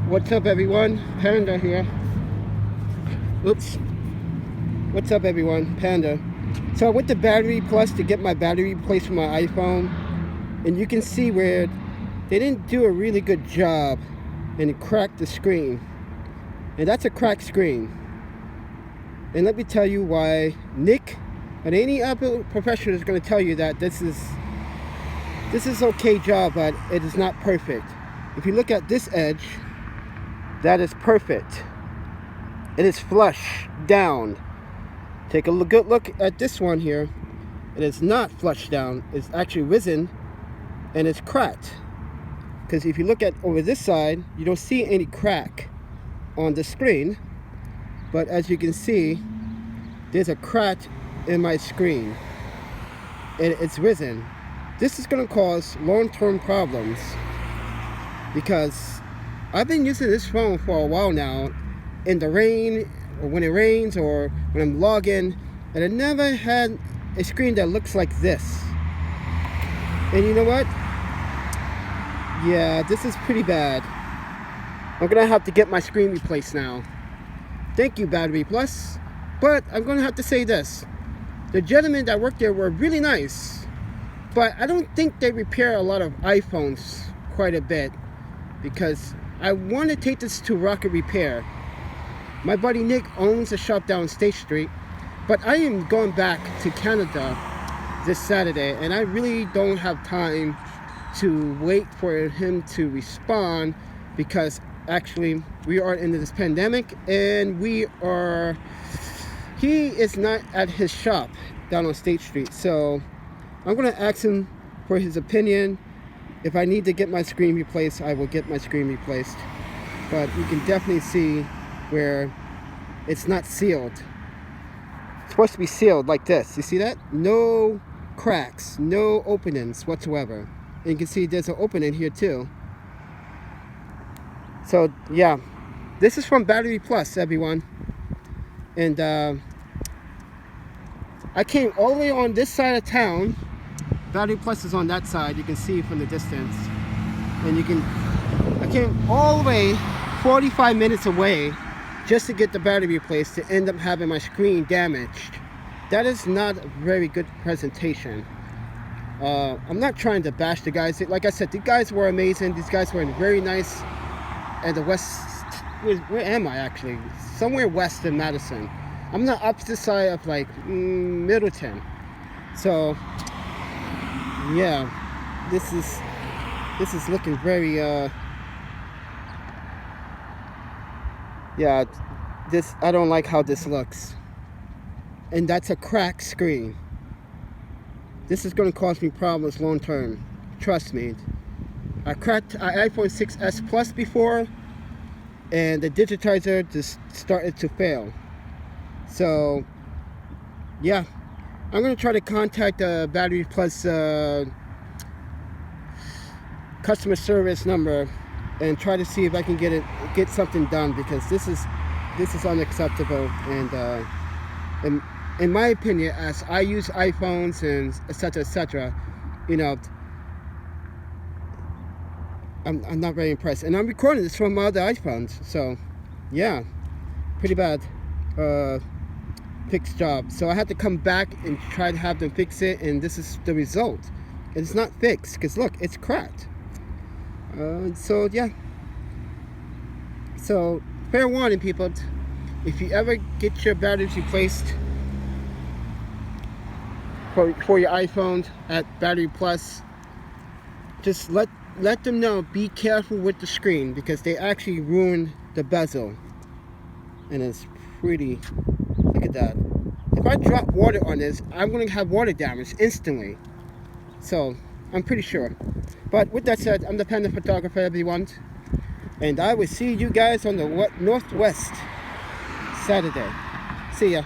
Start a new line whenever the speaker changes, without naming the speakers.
What's up, everyone? Panda here. Oops. What's up, everyone? Panda. So I went to BatteryPlus to get my battery replaced for my iPhone, and you can see where they didn't do a really good job and it cracked the screen. And that's a cracked screen. And let me tell you why Nick and any Apple professional is going to tell you that this is okay job, but it is not perfect. If you look at this edge, that is perfect. It is flush down. Take a good look at this one here. It is not flush down. It's actually risen and it's cracked. Because if you look at over this side, you don't see any crack on the screen. But as you can see, there's a crack in my screen. And it's risen. This is going to cause long-term problems. Because I've been using this phone for a while now, in the rain, or when it rains, or when I'm logging, and I never had a screen that looks like this. And you know what? Yeah, this is pretty bad. I'm gonna have to get my screen replaced now. Thank you, BatteryPlus. But I'm gonna have to say this. The gentlemen that worked there were really nice, but I don't think they repair a lot of iPhones quite a bit, because I want to take this to Rocket Repair. My buddy Nick owns a shop down State Street, but I am going back to Canada this Saturday, and I really don't have time to wait for him to respond, because actually we are in this pandemic, and he is not at his shop down on State Street. So I'm going to ask him for his opinion. If I need to get my screen replaced, I will get my screen replaced. But you can definitely see where it's not sealed. It's supposed to be sealed like this. You see that? No cracks, no openings whatsoever. And you can see there's an opening here too. So yeah, this is from BatteryPlus, everyone. And I came all the way on this side of town. BatteryPlus is on that side, you can see from the distance. And I came all the way 45 minutes away just to get the battery replaced, to end up having my screen damaged. That is not a very good presentation. I'm not trying to bash the guys. Like I said, the guys were amazing. These guys were very nice. And the west, where am I actually? Somewhere west in Madison. I'm the opposite side of like Middleton. So yeah, this is looking very yeah, I don't like how this looks. And that's a cracked screen. This is going to cause me problems long term, trust me. I cracked an iPhone 6s Plus before, and the digitizer just started to fail. So yeah, I'm going to try to contact the BatteryPlus customer service number and try to see if I can get something done, because this is unacceptable. And in my opinion, as I use iPhones and etc., you know, I'm not very impressed. And I'm recording this from my other iPhones, so yeah, pretty bad fix job. So I had to come back and try to have them fix it, and this is the result. It's not fixed, because look, it's cracked. So yeah, so fair warning, people, if you ever get your batteries replaced for your iPhone at BatteryPlus, just let them know, be careful with the screen, because they actually ruin the bezel. And it's pretty, look at that. If I drop water on this, I'm going to have water damage instantly. So I'm pretty sure. But with that said, I'm the Panda photographer, everyone, and I will see you guys on the Northwest Saturday. See ya.